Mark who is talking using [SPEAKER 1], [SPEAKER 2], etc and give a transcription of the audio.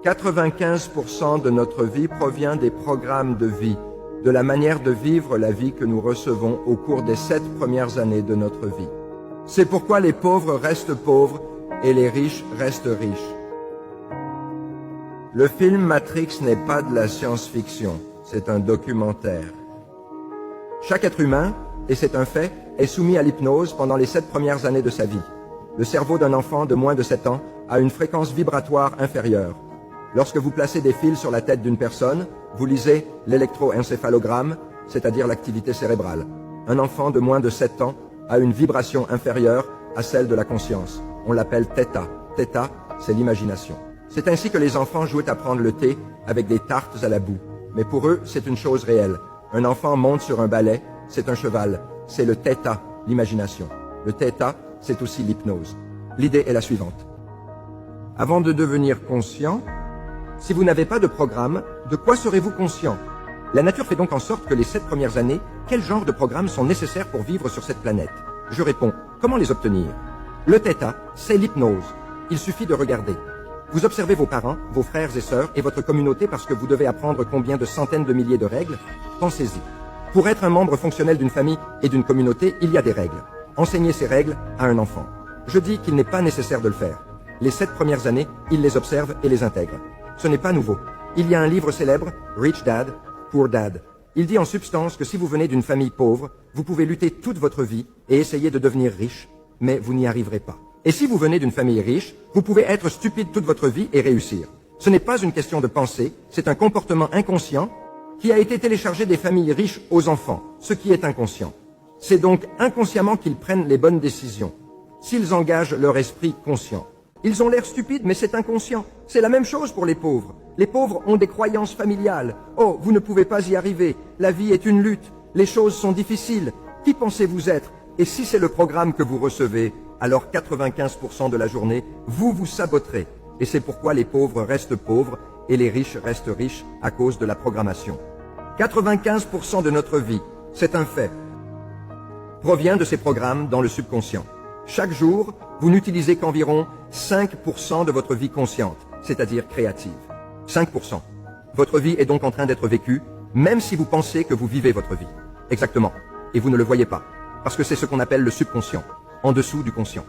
[SPEAKER 1] 95% de notre vie provient des programmes de vie, de la manière de vivre la vie que nous recevons au cours des 7 premières années de notre vie. C'est pourquoi les pauvres restent pauvres et les riches restent riches. Le film Matrix n'est pas de la science-fiction, c'est un documentaire. Chaque être humain, et c'est un fait, est soumis à l'hypnose pendant les 7 premières années de sa vie. Le cerveau d'un enfant de moins de 7 ans a une fréquence vibratoire inférieure. Lorsque vous placez des fils sur la tête d'une personne, vous lisez l'électroencéphalogramme, c'est-à-dire l'activité cérébrale. Un enfant de moins de 7 ans a une vibration inférieure à celle de la conscience. On l'appelle θ. θ, c'est l'imagination. C'est ainsi que les enfants jouent à prendre le thé avec des tartes à la boue. Mais pour eux, c'est une chose réelle. Un enfant monte sur un balai, c'est un cheval. C'est le θ, l'imagination. Le θ, c'est aussi l'hypnose. L'idée est la suivante. Avant de devenir conscient, si vous n'avez pas de programme, de quoi serez-vous conscient? La nature fait donc en sorte que les 7 premières années, quel genre de programmes sont nécessaires pour vivre sur cette planète? Je réponds, comment les obtenir? Le θ, c'est l'hypnose. Il suffit de regarder. Vous observez vos parents, vos frères et sœurs et votre communauté parce que vous devez apprendre combien de centaines de milliers de règles? Pensez-y. Pour être un membre fonctionnel d'une famille et d'une communauté, il y a des règles. Enseignez ces règles à un enfant. Je dis qu'il n'est pas nécessaire de le faire. Les 7 premières années, il les observe et les intègre. Ce n'est pas nouveau. Il y a un livre célèbre, Rich Dad, Poor Dad. Il dit en substance que si vous venez d'une famille pauvre, vous pouvez lutter toute votre vie et essayer de devenir riche, mais vous n'y arriverez pas. Et si vous venez d'une famille riche, vous pouvez être stupide toute votre vie et réussir. Ce n'est pas une question de pensée, c'est un comportement inconscient qui a été téléchargé des familles riches aux enfants, ce qui est inconscient. C'est donc inconsciemment qu'ils prennent les bonnes décisions, s'ils engagent leur esprit conscient. Ils ont l'air stupides, mais c'est inconscient. C'est la même chose pour les pauvres. Les pauvres ont des croyances familiales. Oh, vous ne pouvez pas y arriver. La vie est une lutte. Les choses sont difficiles. Qui pensez-vous être? Et si c'est le programme que vous recevez, alors 95% de la journée, vous vous saboterez. Et c'est pourquoi les pauvres restent pauvres et les riches restent riches à cause de la programmation. 95% de notre vie, c'est un fait, provient de ces programmes dans le subconscient. Chaque jour, vous n'utilisez qu'environ 5% de votre vie consciente, c'est-à-dire créative. 5%. Votre vie est donc en train d'être vécue, même si vous pensez que vous vivez votre vie. Exactement. Et vous ne le voyez pas, parce que c'est ce qu'on appelle le subconscient, en dessous du conscient.